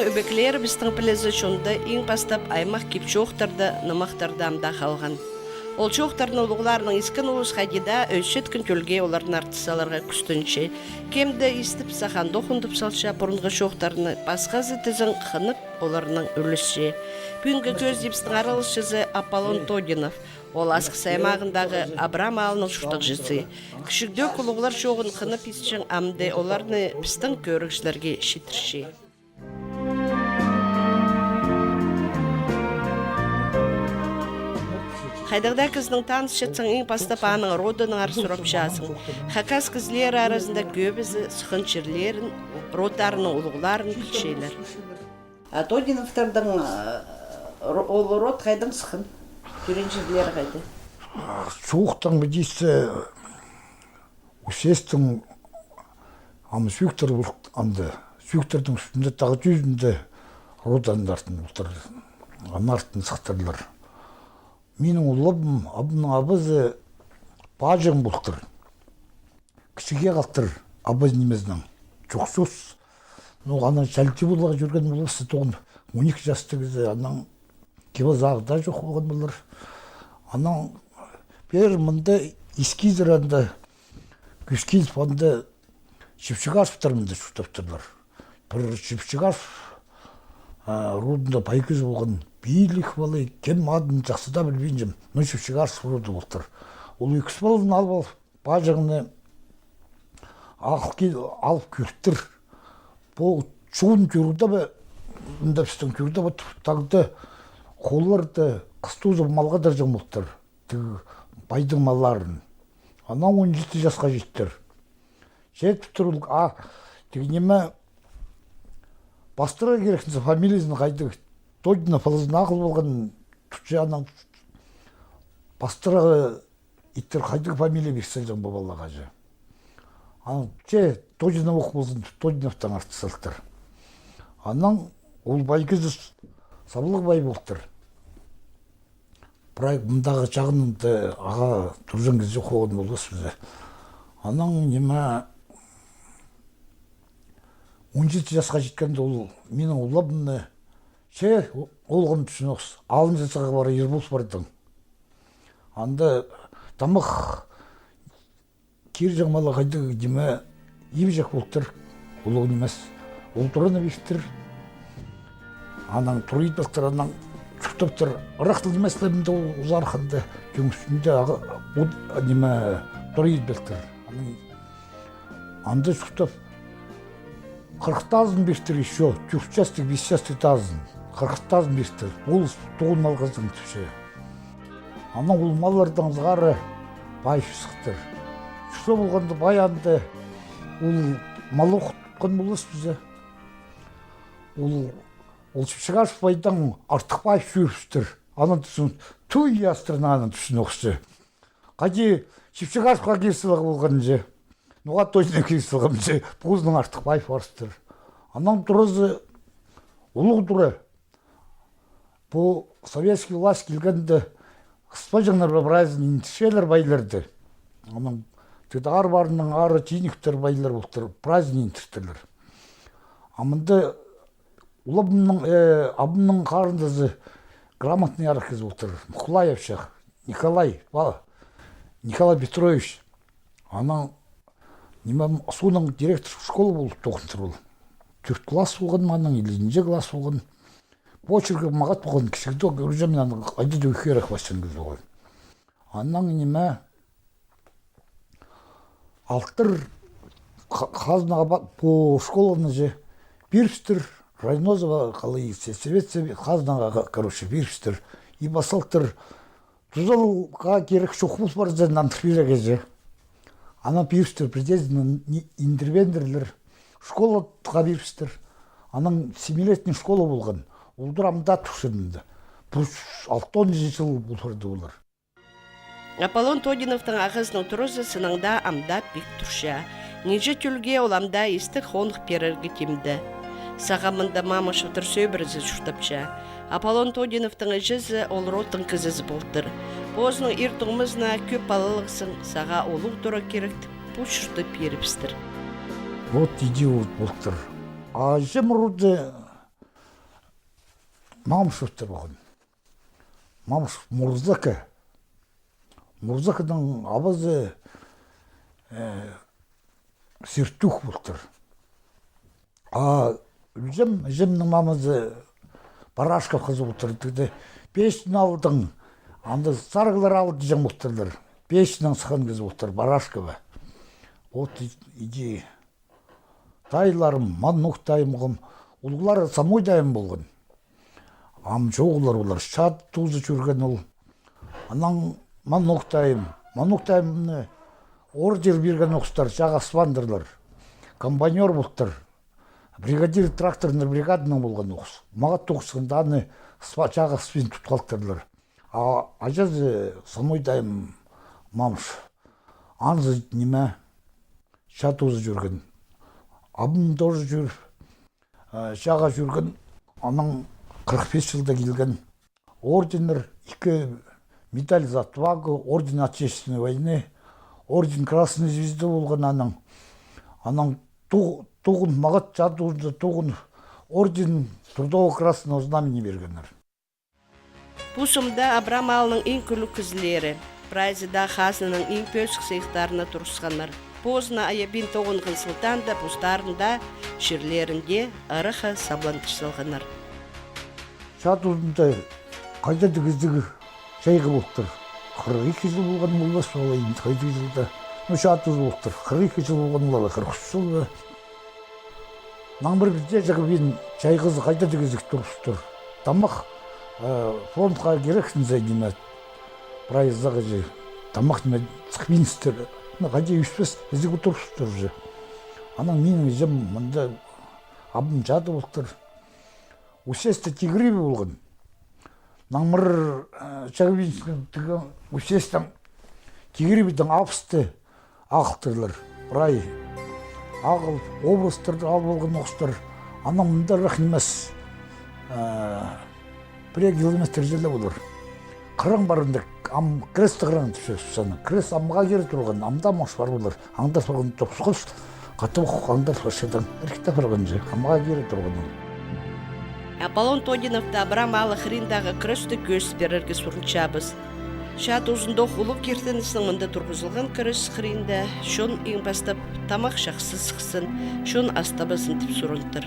өбеклер біздің пілізі шонда ең бастап аймақ кепчоқтарды нымақтардамда қалған. Ол чоқтарын ұлғыларының искін ұлыс қадида өшет күн төлге олардың артысаларға күстінші. Кемді істіп сақанды оқындып салша бұрынғы шоқтарыны басқазы тізін қынып оларының үлісше. Бүгінгі көз депсінің аралысшызы Аполлон Тодинов. Ол асқы саймағындағы Абрам алының шұртық жысы. Күшікді құлығылар шоғын қынып ісчің амды оларыны біздің көрікшілерге шетірше. Хайдағда кіздің таныс шетсің ең бастап аның родының арсырап жасың. Хакас кізлер арасында көбізі сұхыншырлерін, родтарының ұлғыларын білшейлер. Тодиновтардың ол род қайдың сұхын? Түреншірлер қайды? Суықтың бідейсі өсестің амы сүйіктір анды. Сүйіктердің үстінде тағы жүзінде родандардың ұлтыр, анартын сықтырлар. Менің ұлыбым, абының абызы бажың бұлқтыр. Кішіге қақтыр абыз немезнің. Жоқсыз. Анан шәлті бұлға жүрген бұлғысы тоғын 12 жасты кезі. Анан кебазағыда жоқ болған бұлыр. Анан бер мұнда ескизіранды, күскиз фонды Шепшігашевтармынды шүтаптырлар. Бір Шепшігашев рудында пайкіз болған бийлік балы, кем адын жақсы да білбейін жем. Но Шепшігашев руды болтыр. Ол екісі балын алып бажығыны алып көрттір. Бұл чуын көрді бі, мұнда біздің көрді бі тағды қоларды қыстуызы малға да жың болтыр. Байдың малларын. Ана 17 жасқа жеттір. Жетіп тұрылық, дегенеме бастыра керексінсі фамилиясын қайды Тодинов алызын ақыл болған тұтшы анан бастыра иттер қайды фамилия берсе жан бабалаға жа. Анан Тодинов оқы болсын, Тодиновтан арты салттыр. Анан ол байгізі сабылық бай болттыр. Бірақ мұндағы жағынынды аға тұржан кезде қоғын болғыз бізде. Анан неме 17 жасқа жеткенде ол менің ұлабымны олғын түсін оқсы. Алын жасаға бары ерболс бардың. Анда тамық кер жағмалы қайды деме ем жақ болттыр. Олығын емес. Ол тұраны бектір. Анан тұрайд бақтыр, анан шүктіптір. Ырақтыл демеслерімді ол арқанды жөңісінде неме тұрайд бектір. Анда шүктіп 40,000 бектір еще, 4 частик, 5 частик тазын. 40,000 бектір. Ол тоғын малғыздың түші. Ана ол маллардан зғары бай шықтыр. Шықса болғанды баянды ол малы құтқан болыс бізе. Ол Шепшігашев байдан артық бай шүйірістір. Анан түсін, туй ястырына анан түсін оқсы. Қади Шепшігашевқа керсілігі болған же. Нуға точно керсілігім же. Бұғыздың артық бай фарстыр. Анан тұрызы ұлық тұры. Бұл советский власть келгенде қыспа жаңдар біразын интішелер байларды. Анан ар барының ары жиніктер байлар болтыр. Біразын интіштерлер. Амынды абымның қарындызы грамотный арқыз болтыр. Мухлаев шақ. Николай Петрович. Анан соның директор школы болып тоқынтыр ол. 4 класс болған маның, 7 класс болған. Почергі мағат болған кішікті үржемен айды дөйкер ақпастан көз болған. Анан неме алтыр қазынаға по школаны же беріпстір. Райнозова қалай сесебетсе қазынаға, короче, беріпстір. И басалтыр тұзалға керек шоқымыз бар зән антырпирәге же. Ана беріпстір, президент интервендерлер. Школаға беріпстір. Анан 7-летний школа болған. Олдар амда түксінді. Бұл 6-10 жыл болырды олар. Аполлон Тодиновтың ағызының тұрызы сыныңда амда бек тұрша. Неже түлге оламда істік қонық перерге темді. Сағамында мамышы тұрсөй бірізі шүртапша. Аполлон Тодиновтың жүзі ол роттың кізізі болдыр. Бозының ертіңімізна көп балылықсың, саға олық тұра керекті бұл шүрті періпстір. Вот идиот болдыр. А жем роды Мамышевтер болған. Мамышев Мурзака. Мурзаканың абазы Сертух болтыр. Жемнің мамызы Барашков қызы болтыр. Пештің алдың, анда сарғылар алды жем болтырлар. Пештің сықын қызы болтыр, Барашкова. Вот иди тайларым, маннуқтайым, ұлғылар самойдайым болған. Амчоғылар олар, шат тузы жүрген ол. Анан маннуқтайымны ордер берген оқыстар, жағаспандырлар. Комбайнер болтыр. Бригадир тракторный бригадының болған оқыс. Мағат тоқысында аны жағаспен тұтқалттырлар. Ажаз самойдайым мамыш. Анзы неме шат тузы жүрген. Абым тоже жүр, жаға жүрген, анан 45 жылда келген орденер, 2 медаль за отвагу, орден Отечественной войны, орден Красной Звезды болған анан туғын мағат жадуында туғын орден Трудового Красного Знамени бергенер. Пусымда Абрам алының ең күлі кізлері, прайзыда қасының ең пөлсік сейқтарына тұрысқанар. Позна аябин тоғын қынсылтанда пустарында, шерлерінде арыға саблантышылғанар. Жадуында қайда дегіздігі жайғы болттыр. 42 жыл болған мұлда солайын, қайда жылда. Жадуыз болттыр. 42 жыл болған мұлда 43 жылда. Наңбір бізде жағыбен жайғызы қайда дегіздік тұрыстыр. Тамақ фронтқа керексін зайдемет. Прайыздағы жай. Тамақ неме цықвинстер. Қайда үйспес, езік отырыстыр же. Анан менің жем мұнда абым жады болттыр. Усесті тигриби болған. Наңмыр жағыбеншінің усестің тигрибидің апысты ақылтырлар. Рай ағыл, обрыстырды ал болған оқыстыр. Анан мұнда рахнемес 1 километр желі болыр. Қырың барында кресті қырың түсесіні. Крест амға кері тұрған, амда мұш бар болыр. Аңда тұрған тоқсықыз, қаты бұқық аңдар фашадан. Әркетті қырған же, амға кері тұрған. Аполлон Тодиновта Абрам алы хриндағы кресті көз берерге сұрынчабыз. Шат ұзында құлып кертінісінің мұнда тұрғызылған крес хринда, шон ең бастап тамақ шақсыз қысын, шон астабасын тіп сұрынтыр.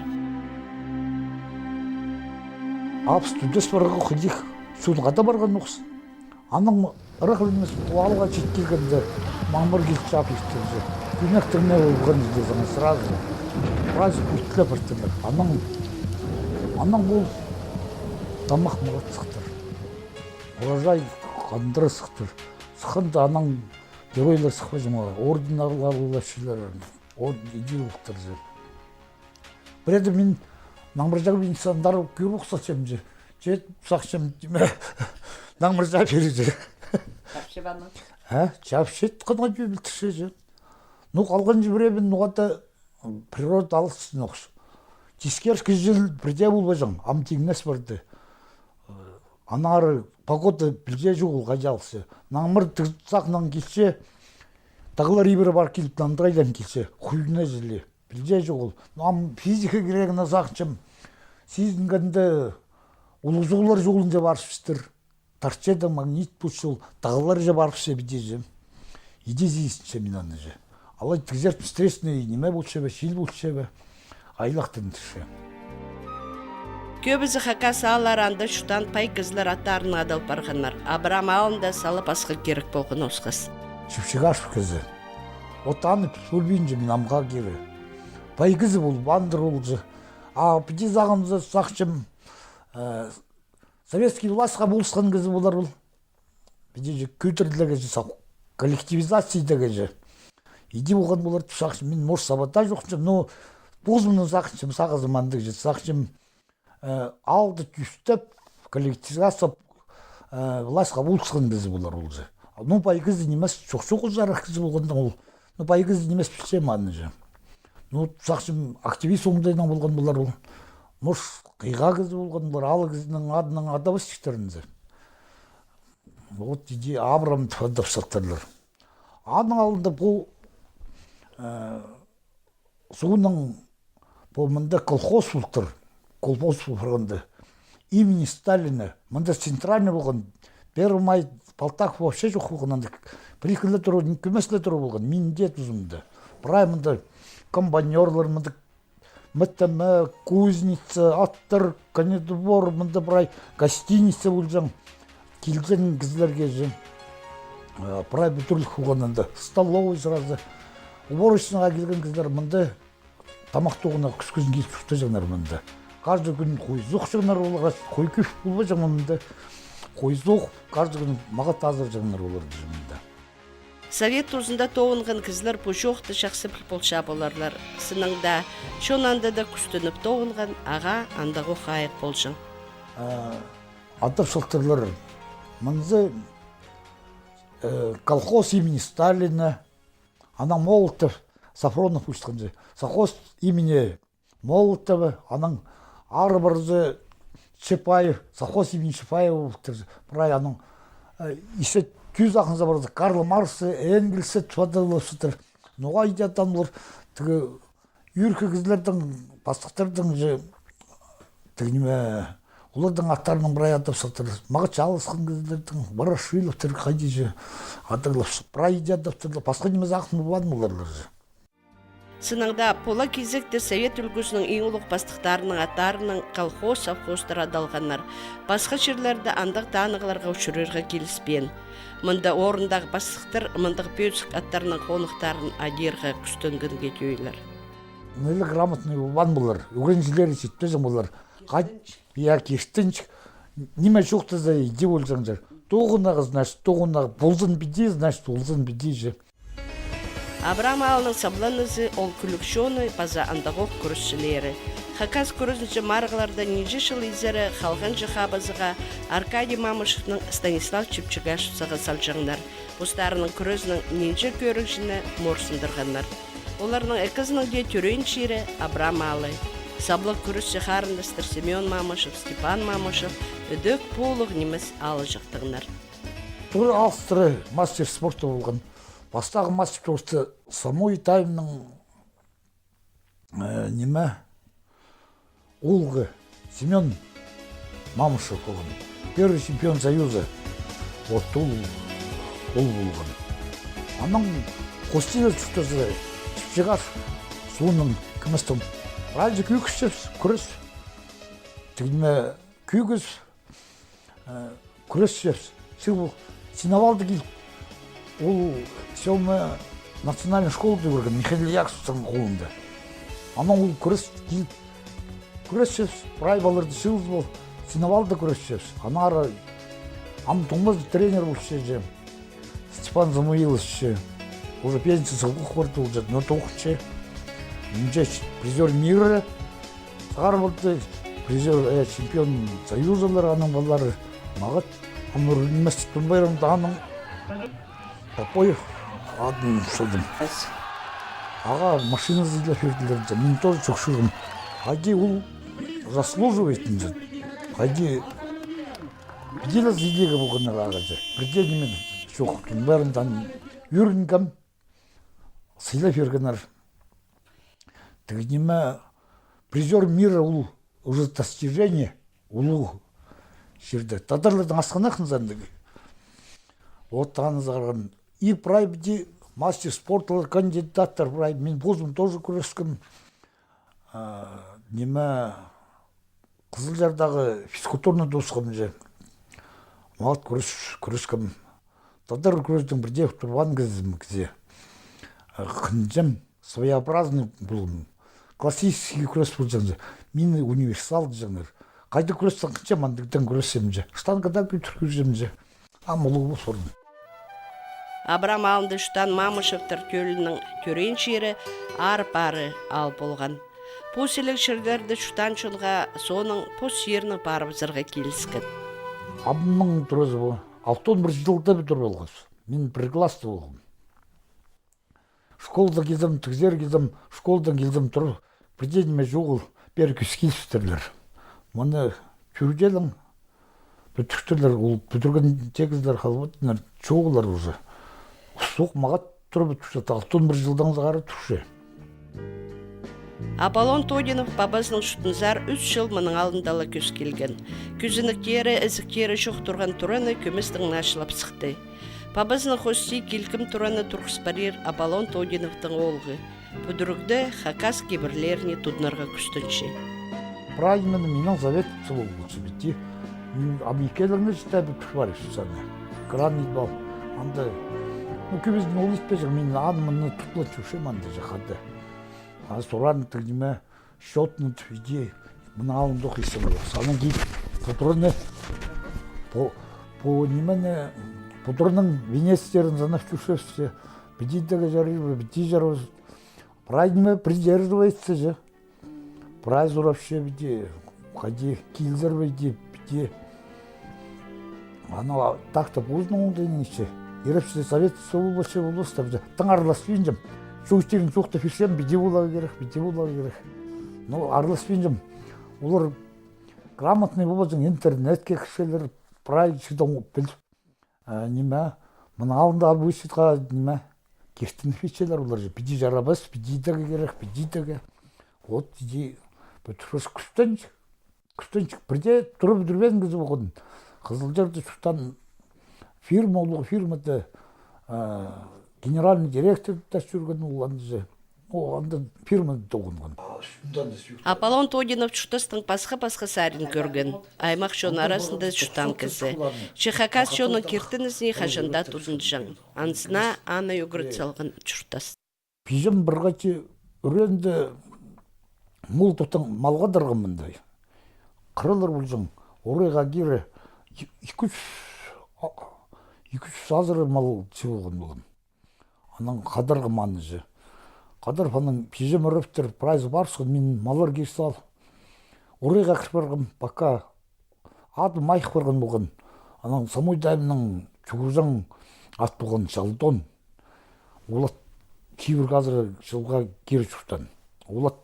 Апс түдес барғы құдих суынғада барған оқсы. Аның ұрық білмес туалға жеткелгенде мамыр келіп жап естілді. Күнектірме болған іздесіңі сразу. Разы күттілі біртілі. Аның бұл тамақ мұғыт сықтыр. Урожай қандыры сықтыр. Сықында аның геройлар сықпа жымаға. Орден алғалылар шелер. Орден идея бұқтыр жер. Бір еді мен Наңбыржағы инсандар көріп ұқсатшам же. Жет ұсақшам деме. Наңбыржа береді. Жапшыбаны. Жапшет қанға жөбілтіше же. Ну қалған жібіребін нұғата природа алысысын оқсы. Тискершкі жыл бірде болба жан. Амтигнес барды. Анары погода білге жоғыл қажалысы. Наңбыр тұқсақнан келсе, тағылар ебірі бар келіп нандырайдан келсе, құйына жылы. Білже жоғыл. Физика керегіне сақчым. Сізінгенде ұлғызуғылар жоғылынша баршыстыр. Тарчеда магнит бұшыл. Тағылар же баршысы бідежім. Иде зейсінше мен аны же. Алай тігзерт стрессіне неме бұлшы бе, шил бұлшы бе. Айлақтың түші. Көбізі хақа сағаларанда шутан пай кізлер аттарын адал барғанар. Абрам алында салып асқы керек болғын осқыз. Шүпшігаш кізі. Отаны пүлбейінже мен амға кері. Пайгызы бол, бандыр олжы. Піде зағымызы сақшым советский властқа болысқан кізі болар ол. Піде же көтірділігі же, коллективизациядығы же. Иде болған болар сақшым, мен морж сабата жоқшым, но бозымның сақшым, сағы замандығы же, сақшым алды түстіп, коллективизация властқа болысқан кізі болар ол же. Ну, пайгызы немес, жоқ-жоқ ұзарақ кізі болғанда ол. Ну, пайгызы немес пішсем аны же. Ну, сақшым активист оңдайдан болған болар ол. Мұш қиға кізі болған болар, алы кізінің адының адабыз шектерінізі. Вот иде Абрам тұфадап сақтарлар. Аның алында бұл суының бұл мұнда колхоз бұлтыр. Колхоз бұлтырғанды. имени Сталина, мында центральный болған, 1 май Полтак вообще жоқ болған, приехали тұру, көмесілі тұру болған, мен дет ұзымды. Бірай мында комбайнерлар, мында мітімі, кузница, аттыр, конедвор, мында бірай гостиница болжан, келген кізлерге жын. Бірай бүтірлік болғанында, столовый сразу. Уборочныға келген кізлер мында тамақтығына күз-күзін кетіп шықты жаңар мында. Каждый күн қойзуқ жаңар олар, қой көш болба жаңар мында. Қойзуқ, каждый күн маға тазыр жаңар олар мында. Совет тұзында тоғынған кізлер пұшоқты шақсы болша боларлар. Сыныңда, шонанда да күстініп тоғынған аға андағы қайық болжың. Атып шылтырлар, мынзы колхоз имени Сталина, ана Молотов, Сафронов ұшытқанжы. Совхоз имени Молотова, аның арбырзы Чапаев, совхоз имени Чапаева, бірай аның есе түз ақынза барды, Карл Марксы, Энгельсі, Твадылысытыр. Ноға идеядан олар, үйіркі кізлердің, бастықтардың олардың аттарының бірай атып сатыр. Маға чалысқан кізлердің, Барашиловтыр, қайдейжі атырлып, бірай идеядаптыр, басқа неміз ақын болған оларлар. Сыныңда пола кезекте Совет үлгісінің ең ұлық бастықтарының аттарының колхоз, совхоздар адалғандар. Басқа жерлерді андық танығыларға үшірерге келіспен. Мында орындағы бастықтар мындық бөлсік аттарының қонықтарын адерға күстінгін кетейлер. Нелі грамотный болған болар, өгеншілері жетпезің болар. Я кештінчік, неме жоқты за иде болжаңдар. Тоғынағы, значит, тоғынағы болзын биде, значит, болзын биде же. Абрам алының сабланызы ол күлікшоны база андағық күрісшілері. Хакас күрізінші марғыларда неже шыл изері қалған жықабызыға Аркадий Мамышевның Станислав Чепчигашевсыға салжаңдар. Бұстарының күрізінің неже көрікшіні морсындырғандар. Оларының әкізінің де түрен шері Абрам алы. Саблық күрісші қарындастыр Семен Мамышев, Степан Мамышев, өдік полық немес алы жақтығынар. Тұр Австрия мастер спорта болған. Бастағы мастер спорты самой таймның неме Улғы Семен Мамышев болған. Первый чемпион Союза. Вот ол болған. Аның қостилер жүктізі Чепчигаш суының кімістің. Радик күйкішсіз күріс. Тігіме күйгіз күріссіз. Синавалды келіп. Ол сеуме национальный школды көрген Михаил Яксовтың қолында. Ана ол күріс келіп. Күріссіз, бірай балырды сылыз бол. Синавалды күріссіз. Ана ары тұңмыз тренер бол же. Степан Замуилович же. Уже пенсия сылғық барды ол жады. Но тоқыншы. Мünce призер мира, сағарбылды призер чемпион союзалар аның балары мағыт. Амыр үлместі тұнбайрымды аның Топой адын шылдым. Аға машина зейді ферділерді, мен тоже çok шылдым. Хади ол заслуживайтын жын. Хади беделі зейдегі болғанар аға жы. Бірден мен жоқ тұнбайрымдан үйрінгім сыйлы фергенар. Тігінеме призер мира ол уже достижение ұлы жерді. Татарлардың асқанақын зандығы. Оттағаны зағырған. И прайбді мастер спортлар, кандидаттар прайб. Мен бозым тоже күрескім. Неме Қызылжардағы физкультурны досқым же. Мағат күрескім. Татар күрестің бірде тұрған кізім кізе. Қынжым своеобразный болғым. Классический күрес бұл жаңыр. Мен универсал жаңыр. Қайды күрестің қынжым андықтан күресем же. Штангада күтір күресем же. Амылығы бұл сордым. Абрам алынды Штан Мамышевтар төлінің түрен шері ары-пары ал болған. Пөселік шырдерді Штан шынға соның пөс ерінің барып зырға келіскен. Абымның тұрызы бұл. 61 жылда бүтір болғыз. Мен бір класты болғым. Школда келдім, тігзер келдім, школдан келдім тұрып. Бірденеме жоғыл бері күскелістірлер. Мұны жүргелің бүтіктірлер, ол бүтірген тегіздер қалбыттынар жоғылар уже. Соқ мағат тұрып бүтікті, 61 жылдан зағары тұршы. Аполлон Тодинов бабасының шутынзар 3 жыл мұның алдындала көз келген. Күзініктері, ізіктері шоқ тұрған тұраны көмістің нашылап сықты. Бабасының хосси келкім тұраны тұрғыс барер Аполлон Тодиновтың олғы. Бүдірігді хакас кебірлеріне тұднарға күстінші. Правильно, меня завет целого бити. Америкаларны житәбі түшбар ешсаны. Кран идбал. Анда, көбіздің ол етпежі, мен адымыны тұтла чүшем анда жақады. Соран тігіме, шотны түйде, мұны алымды оқисы болу. Санын кейіп, бұтырыны, по немене, бұтырының венестерін занав чүшевсе, бедидігі жарыр, беди жарыр. Правильно придерживается же. Правильно вообще беди, ходи, килзер беди, беди. Ана так-то поздно он дейнеше. Ерепші совет солубашы болуыстар. Таң араласпен жым. Шоустерін соқты фишем, беде болағы керек. Но араласпен жым. Олар грамотный болажың интернетке кішелер правильшыдан біліп. Неме, мұны алында абысытқа неме, кештін фишелер олар же. Беде жарабас, бедедігі керек. Вот иди, бүтіріс күстеншік. Бірде тұрып дүрбен күзі болғын. Қызылжарды шуштан фирмады генеральный директор да жүрген оланды. Анда фирмады тоғынған. Аполлон Тодинов чутастың пасқа сарин көрген. Аймақ шон арасында чутан кізі. Чехакас шоны кертінізіне қажында тұдынжан. Ансына ана өгірт салған чутас. Пижем бірғачы үренді мол тұтың малға дырғымындай. Қырылыр бұлжың, орайға кері 200 азыры мал чығылған болған. Анан қадырғы маны же. Қадар фаның пижем өріптір прайзы барсығын мен малар кеш сал. Орайға кіріп барғым, бака ады майық барған болған. Анан самой дайымның чүгіржан ат болған жалдон. Олат кейбір қазірі жылға кері чүқтан. Олат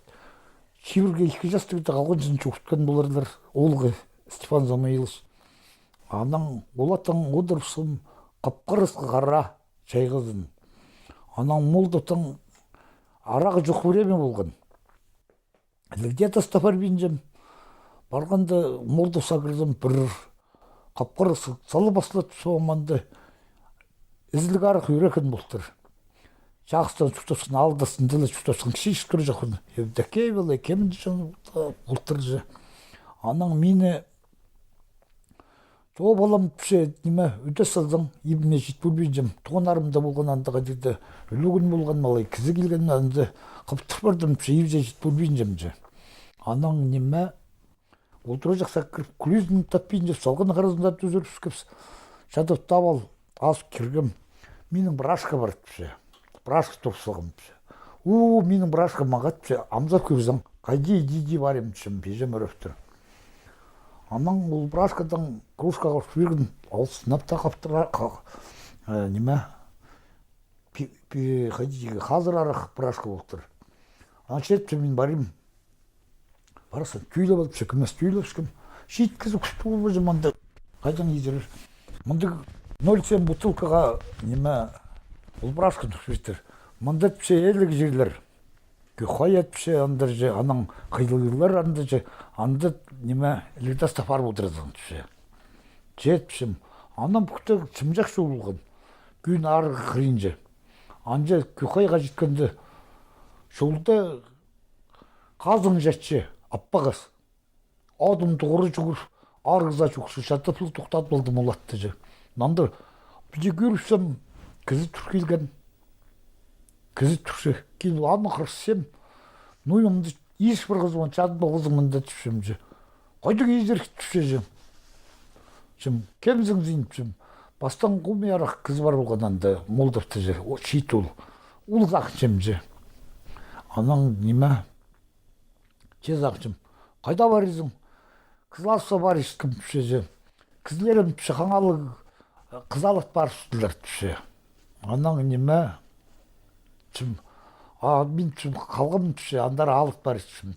кейбірге 2 жастығыда қалған жын чүқтан боларлар. Олғы Степан Замаилович. Анан олаттың одырыпсын қапқарысқы қара чайғыздың. Анан молдатың арақ жоқ время болған. Где-то стафар бенжем. Барғанда молды сағырдым бір қапқарысы салы басылат соғыманды ізілік арық үйрекен болтыр. Жақыстан чүктасын, алдасын, ділі чүктасын, кіші шүкір жақын. Евдеке белі, кемін жан болтыр же. Анан мені О балам пше неме өте салдың, ебіме жет бөлбейдім. Туғанарымда болған андыға деді, өлігін болған малай, кізі келген анды қыптыр бардым, пше ебізе жет бөлбейдім же. Анаң неме, олтыры жақса кіріп, күліздің таппейін жеп, салған қарызында түзіріп шүкіпс. Шадып табал, аз кіргім, менің брашқа барды пше, брашқа топсылғым пше. Менің брашқа мағат пше, амза көрзің, қайди иди барем пшем, бежем өріптір. Анан ол брашкадан кружкаға шүргін, ал сынапта қаптыра, неме, қазір арақ брашка болтыр. Ан шетпе мен барым, барасан түйілі болып шекімес түйілі шекім. Шейткізі күшті болу жаманды, қайдан езірір. Мұнды 0,7 бутылкаға неме, ол брашка түкшеттір. Мұнды түпше елік жерлер. Қойат пше андыр же, анан қиылылар андыр же, андыр неме лидаста фар отырдың түше. Жет пшем, анан бұқты чымжақ шу болған. Күн арғы қырын же. Анжа көқайға жеткенде шолды қазың жатшы, аппағыз. Адым тұғыры жүгір, арғыза жүгірші, шаттапыл тұқтат болдым олатты же. Нанды біде көріпсем, кізі түркелген. Кізі түрші, кейін аны қырсем, нойымды еш бір қызымын, чадба қызымында түшем же. Қойдың езір түше же. Кемзің зейін түшем. Бастан қомей арақ кіз бар болғананда молдыпты же, шейт ол. Улық ақчем же. Анан неме? Чез ақчем. Қайда бар езің? Қызларса бар ешкім түше же. Кізлерім түше, қаңалы қызалат бар сүтілер түше. Анан неме? Мен қалғым түше, андар алып бар ішім.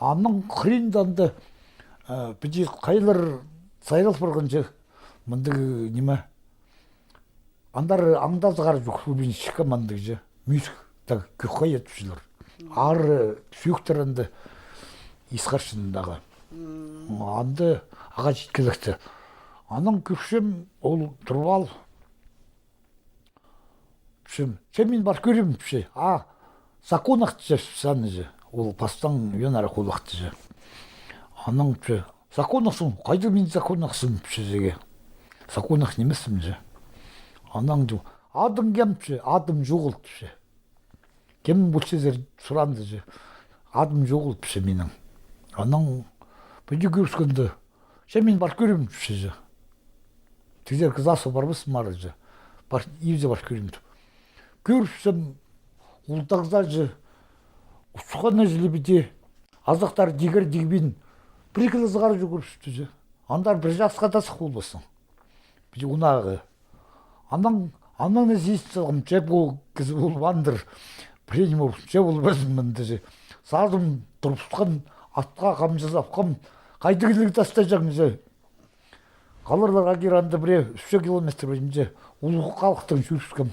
Анның қиынданды біде қайлар сайралып барған же, мұндығы неме? Андар аңдазы қары жоқ, өбен шыққа мұндығы же, мүйсік көқай етушілер. ары сүйіктерінді исқаршындағы. Анды аға жеткілікті. Анын күршім ол тұрвал. Сен мен бар көрем пше. Законах тше саны же. Ол пастан юнары қолақты же. Анын пше. Законахсың, қайды мен законахсың пше жеге. Законах немесім же. Анан ду. Адым кем пше, адым жоғыл пше. Кем бұлшезер сұранды же. Адым жоғыл пше менің. Анан бүді көріскенді. Сен мен бар көрем пше же. Тізер қызасы бар бісім ары же. Евзе бар көрем. Көрсем ұлтағыза же. Ұсқаны жылы біде. Азықтар дегір дегбен. Бір қылызғары же көрсіпті же. Андар бір жасқа да сық болбасын. Біде ұнағы. Анан езейсін жеп ол кізі болбандыр. Біренім ол жеп ол бәзімінді же. Сазым тұрпысқан атқа қамжызап қам. Қайды келігі таста жағын же. Қалырларға керанды біре 3 километр бәжімде. Ұлығы қалықтың жүріскім.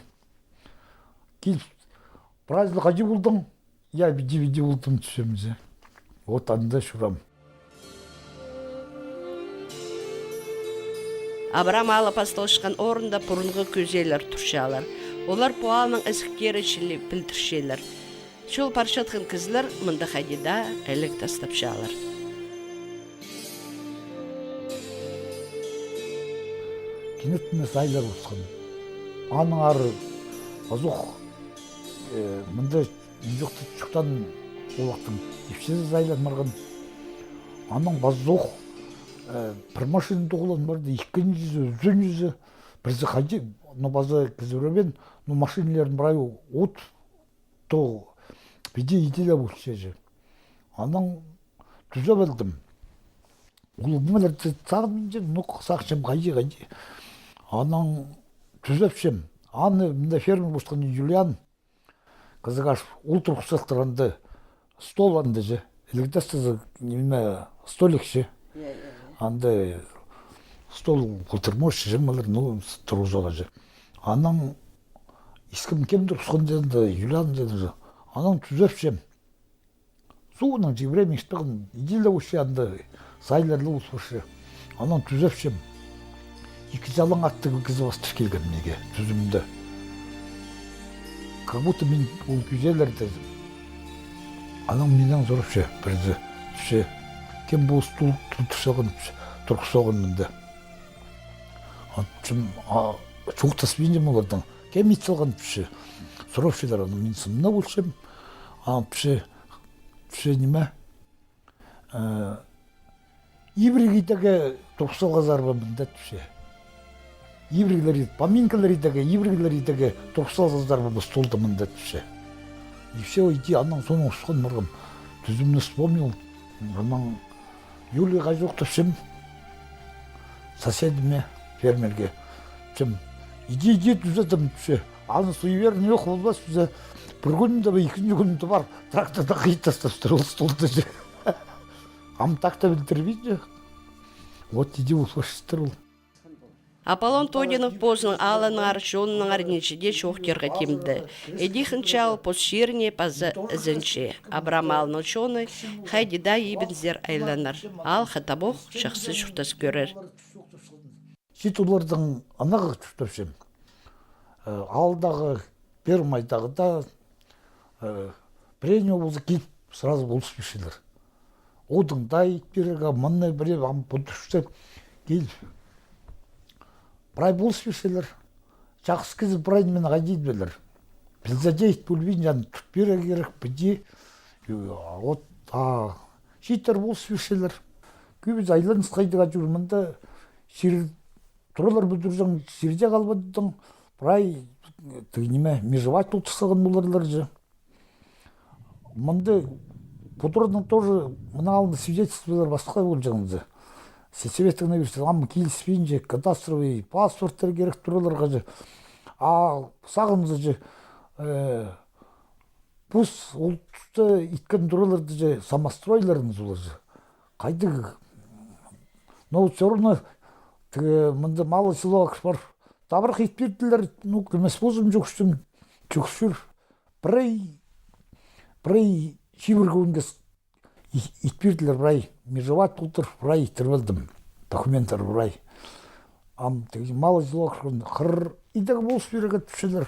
Келіп, біразылы қажы болдың, я биде болдым түсеміз. Вот анда шурам. Абрам алы пастылышқан орында бұрынғы көзелер тұршалар. Олар пуалының әсіктері шілі білдіршелер. Шол паршатқын кізлер мұнда қайдеда әлік тастапшалар. Кенеттіне сайлар ұсқан. Аның ары азуқ мұнда жүзіқті шықтан олақтың епсезі сайлар марған. Аның базуқ бір машин тоғылан барды, еккен жүзі, үзен жүзі. Бірзі қайды, базы кізіребен, машинелерін бірай от тоғы. Биде иделі болшы же. Аның түзі білдім. Ұлымыларды сағын же, сақшым қайды. Аның түзепшім. Аны мында фермер болшықаны Юлиан қызығаш ұл тұрқысықтырынды стол анды же. Электастызы столик же. Анды стол құлтырмош жемалар тұрғызуға же. Аның искім кем тұрқысқан деді, Юлиан деді же. Аның түзепшім. Суының жевремен іштіғын иделі өші анды сайларлы ұсышы. Аның түзепшім. Екі жалың атты кізі бастыр келген неге, түзімді. Как будто мен ол күзелерді. Аның менен зорыпшы, бірді. Түші, кем бұл стул тұрсағын, тұрқысағын мінді. Çoğutas benim olardan. Kem itsalgan pişi. Sorofşiler onu min sımna bulşem. Pişi nime? İbrigidege toksal zarba mindet pişi. İbrigleri, поминкаларидегі, İbriglerидегі toksal zarba stolda mindet pişi. И все идти, анан соның ұшқан мұрғым. Түзімні вспомнил. Анан Юлияға жоқты шым. Соседіме, фермерге. Чем иди түзетім түші. Аны суеверін жоқ болбас түзе. Бір күнімді бі, екінші күнімді бар. Тракторда қиыт тастап тұрыл столды же. Ам так-то білдірбейді. Вот иди ұлфашыстырыл. Аполлон Тодинов поздно алын аршонның арничеде шоқтерға темді. Эдихін чал посширне паза зенче. Абрам алын ученый хайдида ебінзер айланар. Ал хатабох шақсы шұртас көрер. Шет олардың анағы түштіпшім. Алдағы, пермайдағы да бірені олды келіп сразу болыс бешілер. Одың дай береға мұнны біре бұдыштып келіп. Брай болыс бешілер. Жақсы кезі брай мен ғайдейді белер. Білзадейт бөлбейін жаны түп бере керек біде. Шеттер болыс бешілер. Көбіз айланыс қайдыға жүрмінді. Тұралар бүдіржің жерде қалбадың. Брай неме межевать тұлтысығын боларлар же. Мұнды Путурдың тоже мұналды свидетельстволар басқа бол жағынды. Сетсебеттің университет, амы келіспейін же, кадастровый паспорттар керек тұраларға же. Сағынызы же, бұс ұлтты иткен тұраларды же, самостройларыңыз олар же. Қайдығы? Но все равно мұнды малы село бар. Табырық итпетілер, кімес бозым жүкшін, жүкшір. Брай шибіргеуінде итберділер брай. Межеват ұлтыр брай итірвелдім. Документтар брай. Малы жылуақшын қыр идағы болыс берегет пішелер.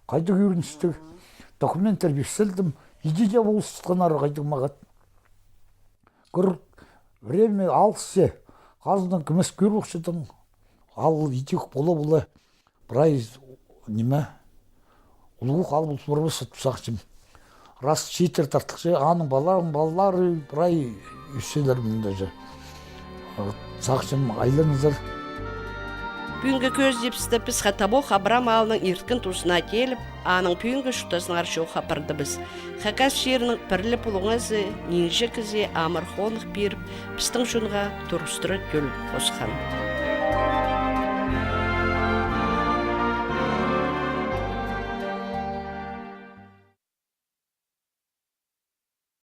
Қайды көріністік. Документтар берселдім. Идея болыс тұтқанары қайды мағат. Көр время алсы. Қазынан кімес көрбіқшыдың. Ал идеук бола-бола. Брай неме. Улуық ал бұл бұрбысы тұсақшым. Рас шейтер тартықшы. Аның балары брай үсселер мұнда жа. Сақшым айланыздар. Пүйінгі көз депсті біз қатабо қабрам алының ирткін тұсына келіп, аның пүйінгі шутасын аршау қапырды біз. Хакас жерінің пірлі пұлыңызы, нинжі кізе амыр қонық беріп, пістің шынға тұрыстыры көл қосқан.